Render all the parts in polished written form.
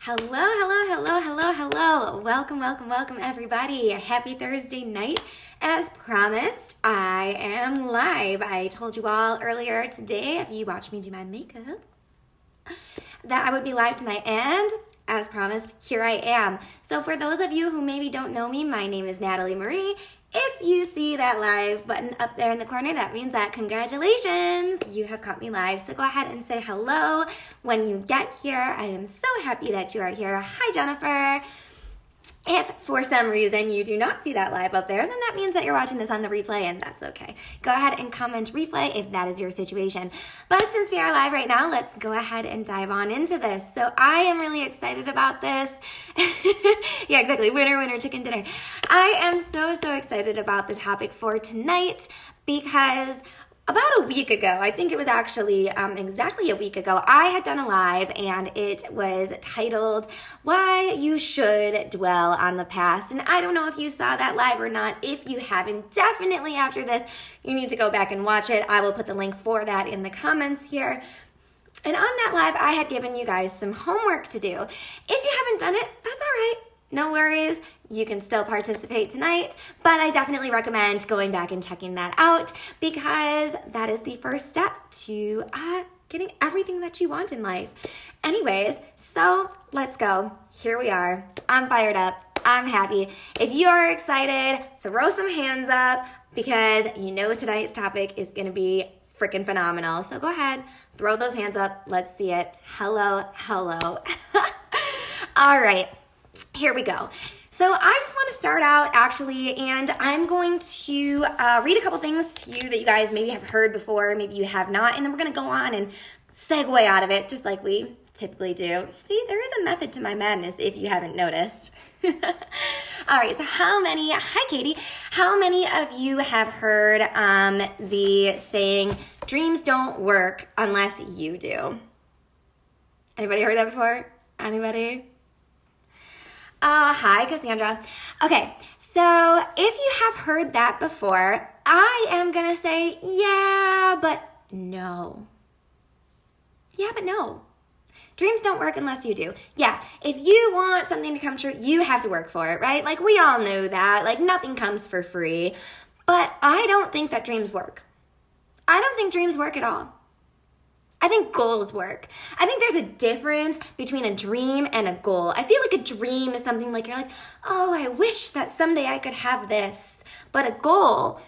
Hello, hello, hello, hello, hello. Welcome, everybody. Happy Thursday night. As promised, I am live. I told you all earlier today, if you watch me do my makeup, that I would be live tonight. And as promised, here I am. So for those of you who maybe don't know me, my name is Natalie Marie. If you see that live button up there in the corner, that means that congratulations, you have caught me live. So go ahead and say hello when you get here. I am so happy that you are here. Hi, Jennifer. If for some reason you do not see that live up there, then that means that you're watching this on the replay, and that's okay. Go ahead and comment replay if that is your situation. But since we are live right now, let's go ahead and dive on into this. So I am really excited about this. Yeah, exactly. Winner, winner, chicken dinner. I am so excited about the topic for tonight because about a week ago, I think it was actually exactly a week ago, I had done a live and it was titled, Why You Should Dwell on the Past. And I don't know if you saw that live or not. If you haven't, definitely after this, you need to go back and watch it. I will put the link for that in the comments here. And on that live, I had given you guys some homework to do. If you haven't done it, that's all right. No worries, you can still participate tonight, but I definitely recommend going back and checking that out because that is the first step to getting everything that you want in life. Anyways, so let's go. Here we are. I'm fired up. I'm happy. If you are excited, throw some hands up because you know tonight's topic is going to be freaking phenomenal. So go ahead, throw those hands up. Let's see it. Hello. All right. Here we go. So I just want to start out actually, and I'm going to read a couple things to you that you guys maybe have heard before, maybe you have not, and then we're going to go on and segue out of it just like we typically do. See, there is a method to my madness if you haven't noticed. All right, so hi Katie, how many of you have heard the saying, dreams don't work unless you do? Anybody heard that before? Anybody? Hi, Cassandra. Okay, so if you have heard that before, I am going to say, yeah, but no. Yeah, but no. Dreams don't work unless you do. Yeah, if you want something to come true, you have to work for it, right? Like, we all know that. Like, nothing comes for free. But I don't think that dreams work. I don't think dreams work at all. I think goals work. I think there's a difference between a dream and a goal. I feel like a dream is something like you're like, oh, I wish that someday I could have this. But a goal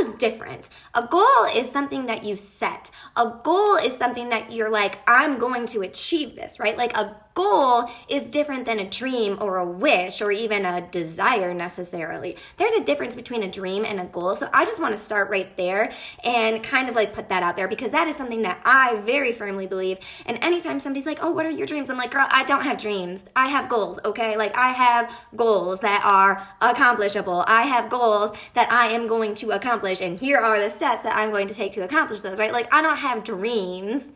is different. A goal is something that you set. A goal is something that you're like, I'm going to achieve this, right? Like a goal is different than a dream or a wish or even a desire necessarily. There's a difference between a dream and a goal. So I just want to start right there and kind of like put that out there because that is something that I very firmly believe. And anytime somebody's like, oh, what are your dreams? I'm like, girl, I don't have dreams. I have goals, okay? Like I have goals that are accomplishable. I have goals that I am going to accomplish, and here are the steps that I'm going to take to accomplish those, right? Like, I don't have dreams.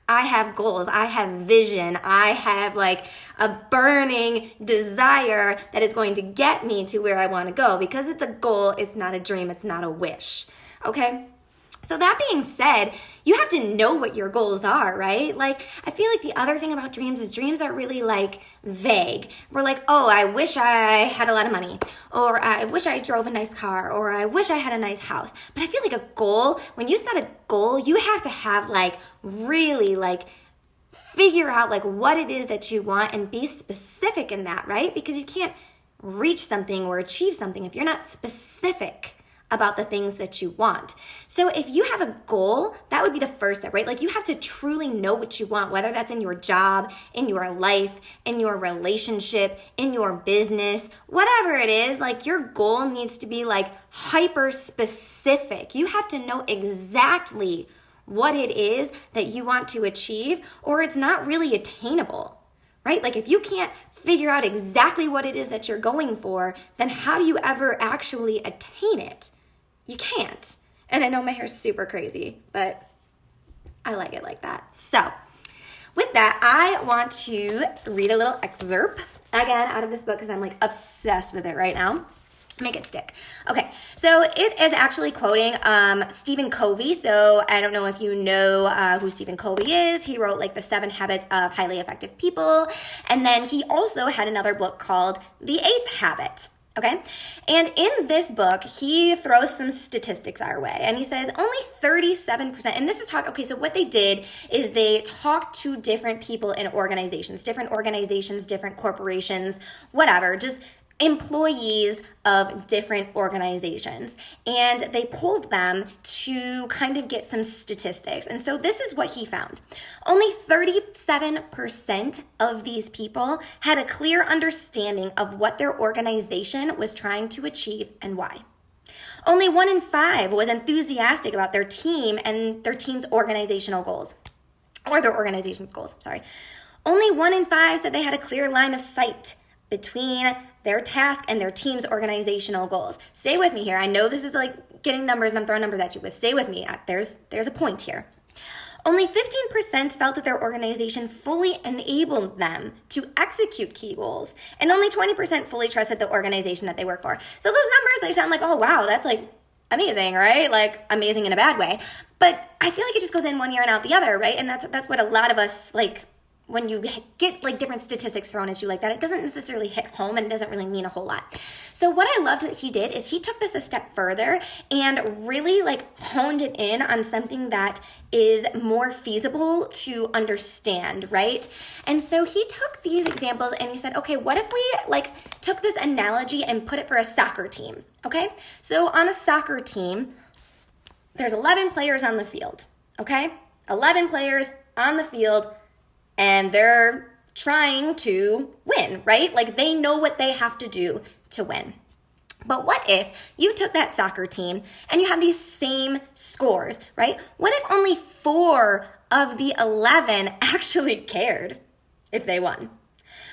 I have goals. I have vision. I have, like, a burning desire that is going to get me to where I want to go because it's a goal. It's not a dream. It's not a wish, okay? So that being said, you have to know what your goals are, right? Like, I feel like the other thing about dreams is dreams are really like vague. We're like, oh, I wish I had a lot of money, or I wish I drove a nice car, or I wish I had a nice house. But I feel like a goal, when you set a goal, you have to have like really like figure out like what it is that you want and be specific in that, right? Because you can't reach something or achieve something if you're not specific about the things that you want. So if you have a goal, that would be the first step, right? Like you have to truly know what you want, whether that's in your job, in your life, in your relationship, in your business, whatever it is, like your goal needs to be like hyper specific. You have to know exactly what it is that you want to achieve, or it's not really attainable, right? Like if you can't figure out exactly what it is that you're going for, then how do you ever actually attain it? You can't. And I know my hair's super crazy, but I like it like that. So with that, I want to read a little excerpt, again, out of this book because I'm like obsessed with it right now. Make it stick. Okay, so it is actually quoting Stephen Covey. So I don't know if you know who Stephen Covey is. He wrote like the 7 Habits of Highly Effective People. And then he also had another book called The 8th Habit. Okay, and in this book, he throws some statistics our way, and he says only 37%, and this is okay, so what they did is they talked to different people in organizations, different corporations, whatever, just employees of different organizations, and they pulled them to kind of get some statistics. And so this is what he found. Only 37% of these people had a clear understanding of what their organization was trying to achieve and why. Only 1 in 5 was enthusiastic about their team and their team's organizational goals, or their organization's goals, sorry. Only 1 in 5 said they had a clear line of sight between their task and their team's organizational goals. Stay with me here. I know this is like getting numbers and I'm throwing numbers at you, but stay with me. There's a point here. Only 15% felt that their organization fully enabled them to execute key goals, and only 20% fully trusted the organization that they work for. So those numbers, they sound like, oh wow, that's like amazing, right? Like amazing in a bad way. But I feel like it just goes in one ear and out the other, right? And that's what a lot of us like. When you get like different statistics thrown at you like that, it doesn't necessarily hit home and it doesn't really mean a whole lot. So what I loved that he did is he took this a step further and really like honed it in on something that is more feasible to understand, right? And so he took these examples and he said, okay, what if we like took this analogy and put it for a soccer team, okay? So on a soccer team, there's 11 players on the field, okay? 11 players on the field, and they're trying to win, right? Like they know what they have to do to win. But what if you took that soccer team and you had these same scores, right? What if only 4 of the 11 actually cared if they won?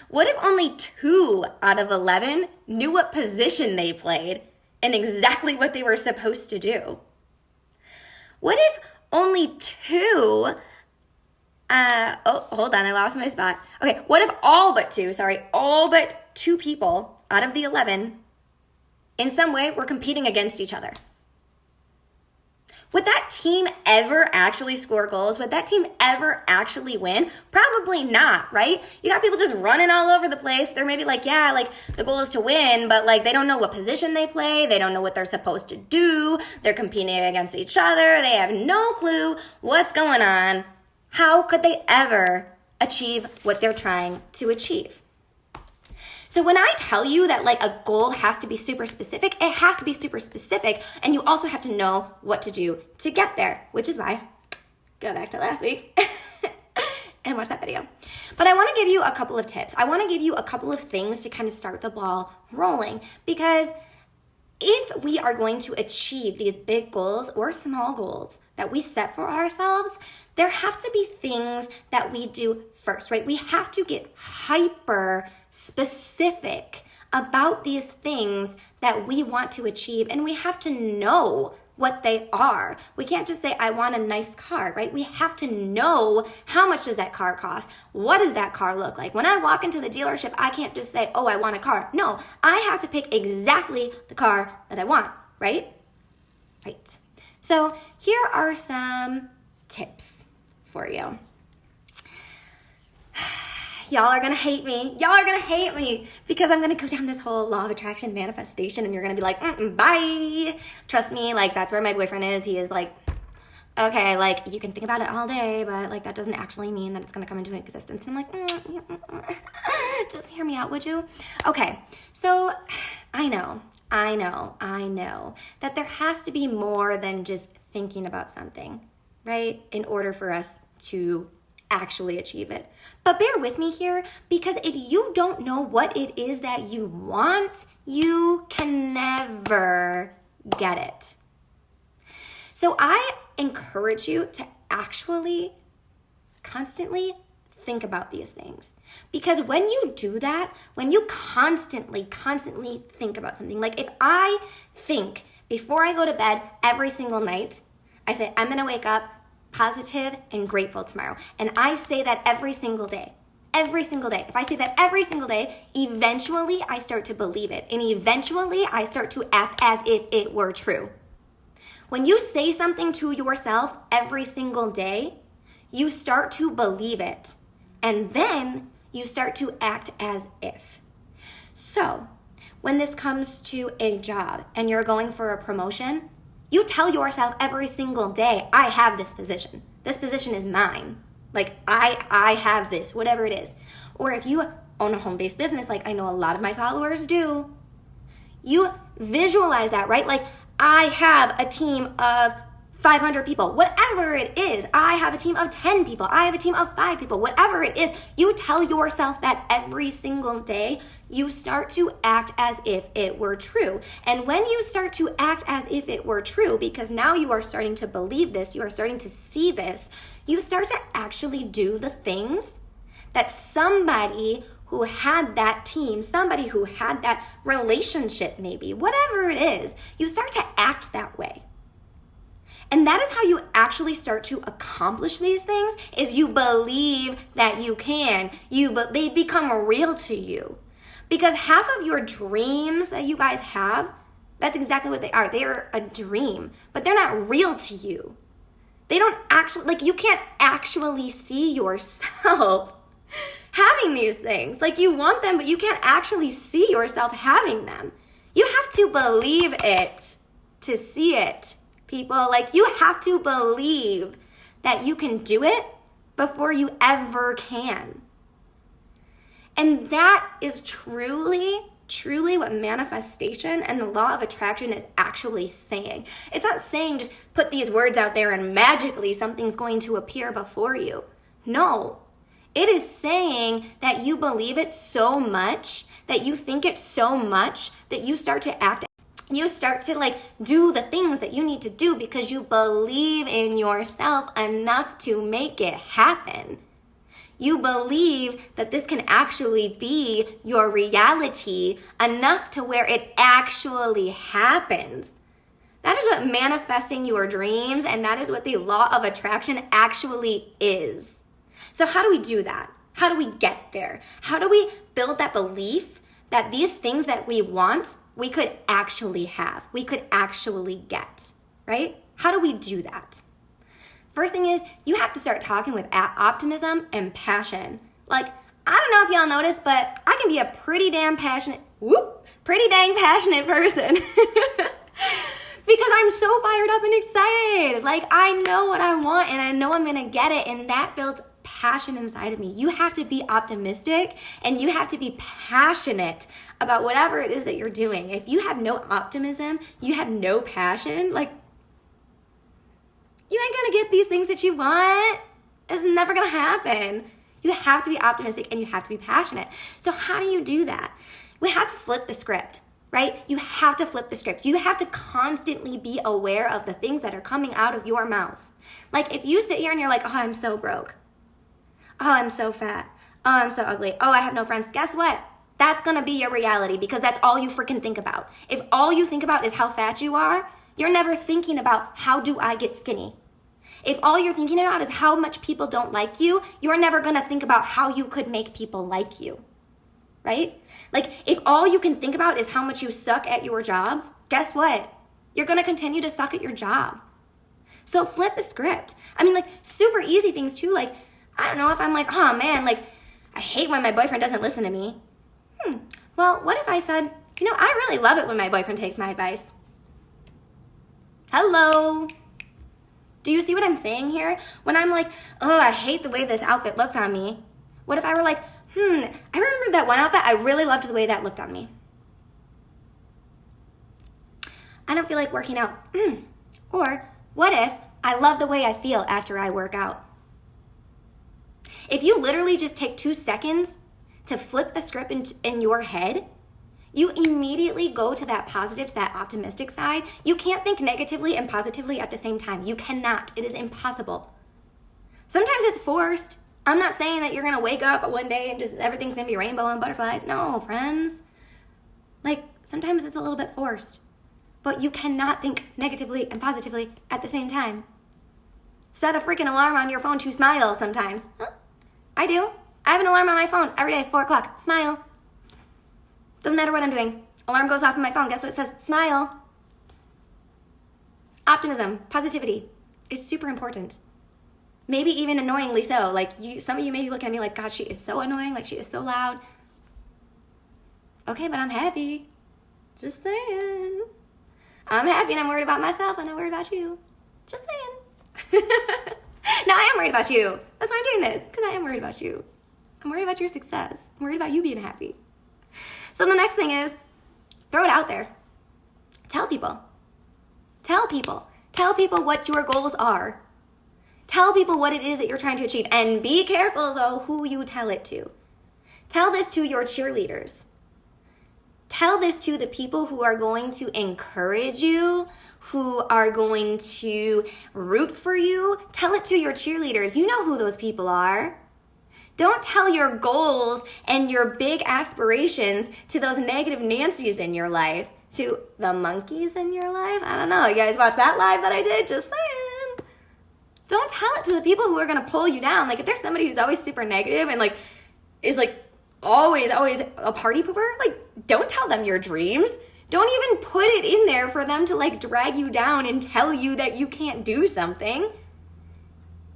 What if only 2 out of 11 knew what position they played and exactly what they were supposed to do? What if only 2 hold on, I lost my spot. Okay, what if all but 2 people out of the 11 in some way were competing against each other? Would that team ever actually score goals? Would that team ever actually win? Probably not, right? You got people just running all over the place. They're maybe like, yeah, like the goal is to win, but like they don't know what position they play. They don't know what they're supposed to do. They're competing against each other. They have no clue what's going on. How could they ever achieve what they're trying to achieve? So when I tell you that like a goal has to be super specific, it has to be super specific, and you also have to know what to do to get there, which is why, go back to last week and watch that video. But I want to give you a couple of tips. I want to give you a couple of things to kind of start the ball rolling, because if we are going to achieve these big goals or small goals that we set for ourselves, there have to be things that we do first, right? We have to get hyper specific about these things that we want to achieve, and we have to know what they are. We can't just say, I want a nice car, right? We have to know, how much does that car cost? What does that car look like? When I walk into the dealership, I can't just say, oh, I want a car. No, I have to pick exactly the car that I want, right? Right. So here are some tips for you. Y'all are gonna hate me. Y'all are gonna hate me because I'm gonna go down this whole law of attraction manifestation, and you're gonna be like, bye. Trust me, like that's where my boyfriend is. He is like, okay, like you can think about it all day, but like that doesn't actually mean that it's gonna come into existence. And I'm like, just hear me out, would you? Okay, so I know that there has to be more than just thinking about something, right? In order for us to actually achieve it. But bear with me here, because if you don't know what it is that you want, you can never get it. So I encourage you to actually constantly think about these things. Because when you do that, when you constantly think about something, like if I think before I go to bed every single night, I say, I'm gonna wake up positive and grateful tomorrow. And I say that every single day. every single day, if I say that every single day, eventually I start to believe it. And eventually I start to act as if it were true. When you say something to yourself every single day, you start to believe it. And then you start to act as if. So, when this comes to a job and you're going for a promotion, you tell yourself every single day, I have this position. This position is mine. Like, I have this, whatever it is. Or if you own a home-based business, like I know a lot of my followers do, you visualize that, right? Like, I have a team of 500 people, whatever it is. I have a team of 10 people. I have a team of 5 people, whatever it is. You tell yourself that every single day. You start to act as if it were true. And when you start to act as if it were true, because now you are starting to believe this, you are starting to see this, you start to actually do the things that somebody who had that team, somebody who had that relationship maybe, whatever it is, you start to act that way. And that is how you actually start to accomplish these things, is you believe that you can. They become real to you. Because half of your dreams that you guys have, that's exactly what they are. They are a dream, but they're not real to you. They don't actually, like, you can't actually see yourself having these things. Like, you want them, but you can't actually see yourself having them. You have to believe it to see it, people. Like, you have to believe that you can do it before you ever can. And that is truly what manifestation and the law of attraction is actually saying. It's not saying just put these words out there and magically something's going to appear before you. No. It is saying that you believe it so much, that you think it so much, that you start to act. You start to do the things that you need to do because you believe in yourself enough to make it happen. You believe that this can actually be your reality enough to where it actually happens. That is what manifesting your dreams, and that is what the law of attraction actually is. So how do we do that? How do we get there? How do we build that belief that these things that we want, we could actually have, we could actually get, right? How do we do that? First thing is, you have to start talking with optimism and passion. Like, I don't know if y'all noticed, but I can be a pretty dang passionate person. Because I'm so fired up and excited. Like, I know what I want and I know I'm gonna get it, and that builds passion inside of me. You have to be optimistic and you have to be passionate about whatever it is that you're doing. If you have no optimism, you have no passion, like, you ain't gonna get these things that you want. It's never gonna happen. You have to be optimistic and you have to be passionate. So how do you do that? We have to flip the script, right? You have to flip the script. You have to constantly be aware of the things that are coming out of your mouth. Like, if you sit here and you're like, oh, I'm so broke. Oh, I'm so fat. Oh, I'm so ugly. Oh, I have no friends. Guess what? That's gonna be your reality because that's all you freaking think about. If all you think about is how fat you are, you're never thinking about how do I get skinny. If all you're thinking about is how much people don't like you, you're never going to think about how you could make people like you, right? Like, if all you can think about is how much you suck at your job, guess what? You're going to continue to suck at your job. So flip the script. I mean, like, super easy things too. Like, I don't know, if I'm like, oh man, like, I hate when my boyfriend doesn't listen to me. Well, what if I said, I really love it when my boyfriend takes my advice. Hello. Do you see what I'm saying here? When I'm like, oh, I hate the way this outfit looks on me. What if I were like, I remember that one outfit, I really loved the way that looked on me. I don't feel like working out. Or what if I love the way I feel after I work out? If you literally just take 2 seconds to flip the script in your head, you immediately go to that positive, to that optimistic side. You can't think negatively and positively at the same time. You cannot. It is impossible. Sometimes it's forced. I'm not saying that you're going to wake up one day and just everything's going to be rainbow and butterflies. No, friends. Like, sometimes it's a little bit forced. But you cannot think negatively and positively at the same time. Set a freaking alarm on your phone to smile sometimes. I do. I have an alarm on my phone every day, 4 o'clock. Smile. Doesn't matter what I'm doing. Alarm goes off on my phone. Guess what it says? Smile. Optimism, positivity. It's super important. Maybe even annoyingly so. Like some of you may be looking at me like, God, she is so annoying. Like she is so loud. Okay, but I'm happy. Just saying. I'm happy and I'm worried about myself and I'm worried about you. Just saying. No, I am worried about you. That's why I'm doing this, because I am worried about you. I'm worried about your success. I'm worried about you being happy. So the next thing is, throw it out there. Tell people. Tell people. Tell people what your goals are. Tell people what it is that you're trying to achieve. And be careful, though, who you tell it to. Tell this to your cheerleaders. Tell this to the people who are going to encourage you, who are going to root for you. Tell it to your cheerleaders. You know who those people are. Don't tell your goals and your big aspirations to those negative Nancys in your life, to the monkeys in your life. I don't know. You guys watch that live that I did? Just saying. Don't tell it to the people who are going to pull you down. Like if there's somebody who's always super negative and like is like always a party pooper, like don't tell them your dreams. Don't even put it in there for them to like drag you down and tell you that you can't do something.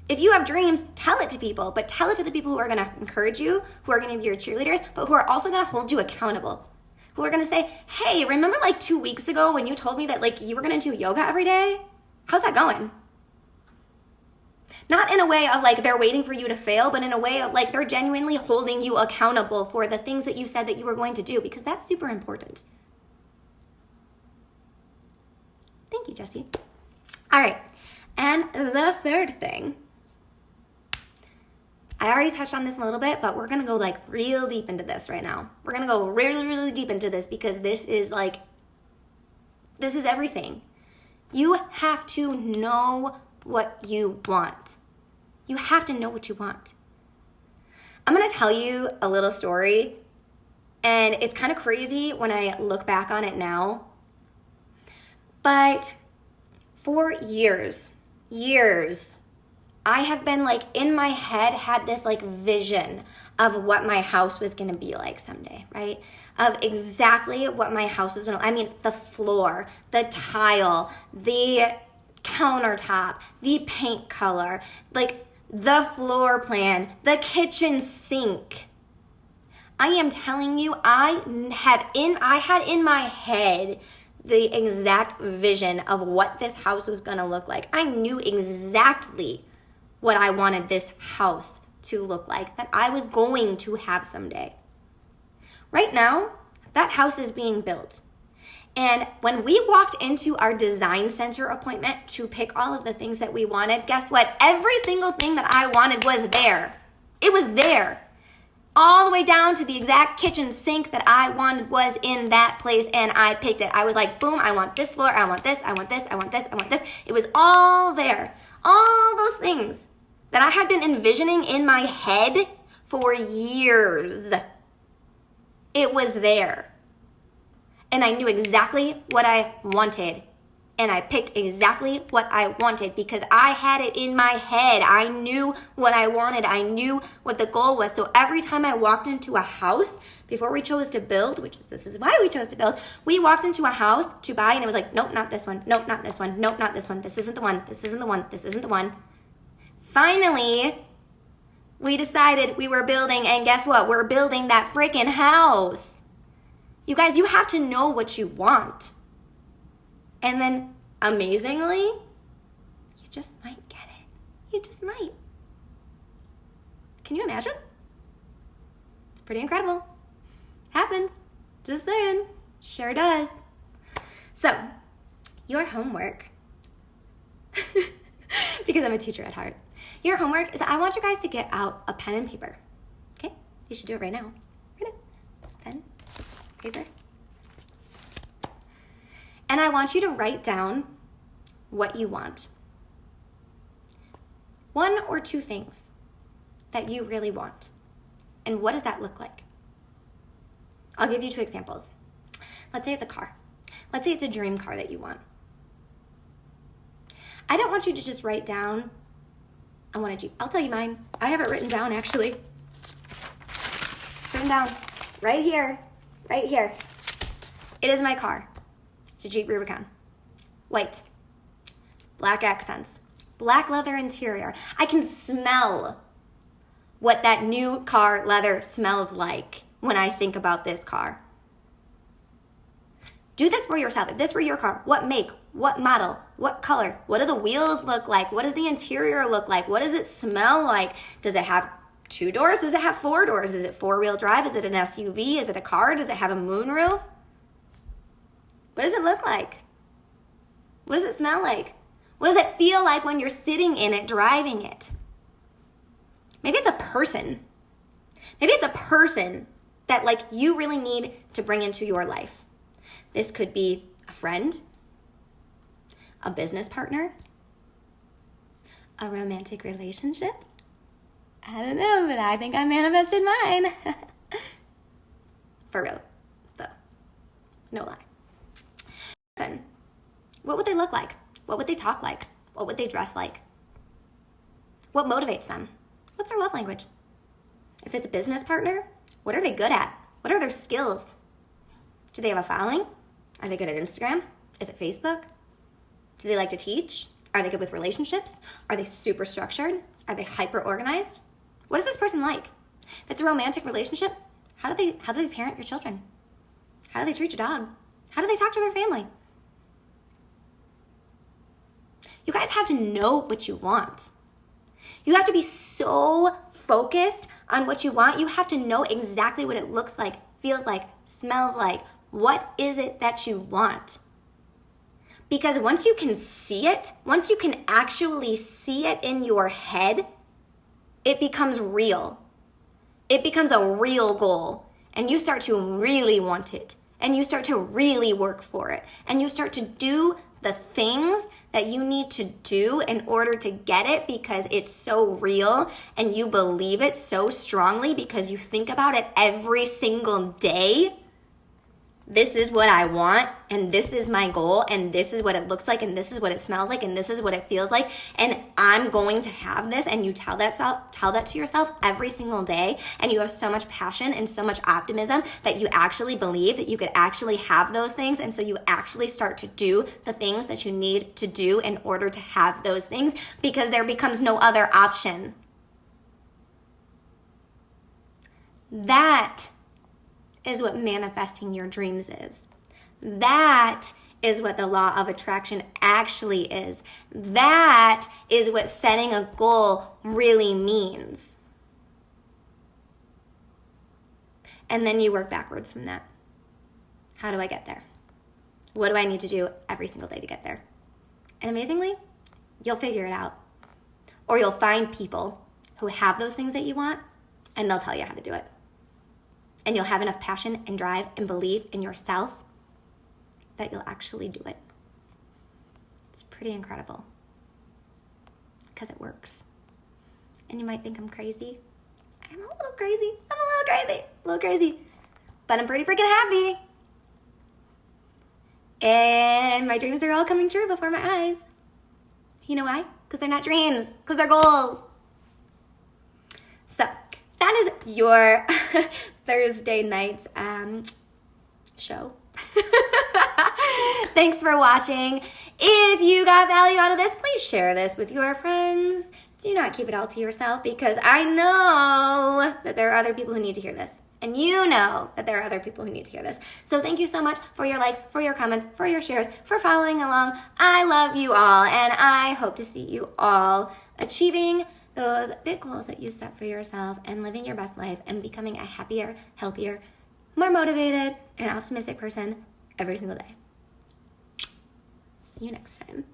If you have dreams, tell it to people, but tell it to the people who are going to encourage you, who are going to be your cheerleaders, but who are also going to hold you accountable. Who are going to say, hey, remember like 2 weeks ago when you told me that like you were going to do yoga every day? How's that going? Not in a way of like they're waiting for you to fail, but in a way of like they're genuinely holding you accountable for the things that you said that you were going to do, because that's super important. Thank you, Jessie. All right. And the third thing, I already touched on this a little bit, but we're going to go like real deep into this right now. We're going to go really, really deep into this because this is everything. You have to know what you want. You have to know what you want. I'm going to tell you a little story, and it's kind of crazy when I look back on it now. But for years, I have been like in my head had this like vision of what my house was going to be like someday, right? Of exactly what my house was going to, I mean, the floor, the tile, the countertop, the paint color, like the floor plan, the kitchen sink. I am telling you, I had in my head the exact vision of what this house was going to look like. I knew exactly what I wanted this house to look like, that I was going to have someday. Right now, that house is being built. And when we walked into our design center appointment to pick all of the things that we wanted, guess what? Every single thing that I wanted was there. It was there. All the way down to the exact kitchen sink that I wanted was in that place, and I picked it. I was like, boom, I want this floor, I want this, I want this, I want this, I want this. It was all there. All those things that I had been envisioning in my head for years. It was there. And I knew exactly what I wanted. And I picked exactly what I wanted because I had it in my head. I knew what I wanted. I knew what the goal was. So every time I walked into a house, before we chose to build, this is why we chose to build, we walked into a house to buy and it was like, nope, not this one. Nope, not this one. Nope, not this one. This isn't the one. This isn't the one. This isn't the one. Finally, we decided we were building, and guess what? We're building that freaking house. You guys, you have to know what you want. And then, amazingly, you just might get it. You just might. Can you imagine? It's pretty incredible. Happens. Just saying. Sure does. So, your homework, because I'm a teacher at heart, your homework is I want you guys to get out a pen and paper. Okay? You should do it right now. Right now. Pen, paper. And I want you to write down what you want. 1 or 2 things that you really want. And what does that look like? I'll give you 2 examples. Let's say it's a car. Let's say it's a dream car that you want. I don't want you to just write down, I want a Jeep. I'll tell you mine. I have it written down, actually. them down. Right here. Right here. It is my car. It's a Jeep Rubicon. White. Black accents. Black leather interior. I can smell what that new car leather smells like when I think about this car. Do this for yourself. If this were your car, what make, what model, what color, what do the wheels look like? What does the interior look like? What does it smell like? Does it have 2 doors? Does it have 4 doors? Is it 4-wheel drive? Is it an SUV? Is it a car? Does it have a moonroof? What does it look like? What does it smell like? What does it feel like when you're sitting in it, driving it? Maybe it's a person. Maybe it's a person that like you really need to bring into your life. This could be a friend, a business partner, a romantic relationship. I don't know, but I think I manifested mine. For real, though. No lie. Listen, what would they look like? What would they talk like? What would they dress like? What motivates them? What's their love language? If it's a business partner, what are they good at? What are their skills? Do they have a following? Are they good at Instagram? Is it Facebook? Do they like to teach? Are they good with relationships? Are they super structured? Are they hyper organized? What is this person like? If it's a romantic relationship, how do they parent your children? How do they treat your dog? How do they talk to their family? You guys have to know what you want. You have to be so focused on what you want. You have to know exactly what it looks like, feels like, smells like. What is it that you want? Because once you can see it, once you can actually see it in your head, it becomes real. It becomes a real goal. And you start to really want it. And you start to really work for it. And you start to do the things that you need to do in order to get it because it's so real and you believe it so strongly because you think about it every single day. This is what I want, and this is my goal, and this is what it looks like, and this is what it smells like, and this is what it feels like, and I'm going to have this, and you tell that to yourself every single day, and you have so much passion and so much optimism that you actually believe that you could actually have those things, and so you actually start to do the things that you need to do in order to have those things because there becomes no other option. That is what manifesting your dreams is. That is what the law of attraction actually is. That is what setting a goal really means. And then you work backwards from that. How do I get there? What do I need to do every single day to get there? And amazingly, you'll figure it out. Or you'll find people who have those things that you want, and they'll tell you how to do it. And you'll have enough passion and drive and belief in yourself that you'll actually do it. It's pretty incredible because it works. And you might think I'm crazy. I'm a little crazy. But I'm pretty freaking happy. And my dreams are all coming true before my eyes. You know why? Because they're not dreams, because they're goals. So that is your Thursday night's show. Thanks for watching. If you got value out of this, please share this with your friends. Do not keep it all to yourself because I know that there are other people who need to hear this. And you know that there are other people who need to hear this. So thank you so much for your likes, for your comments, for your shares, for following along. I love you all, and I hope to see you all achieving those big goals that you set for yourself and living your best life and becoming a happier, healthier, more motivated, and optimistic person every single day. See you next time.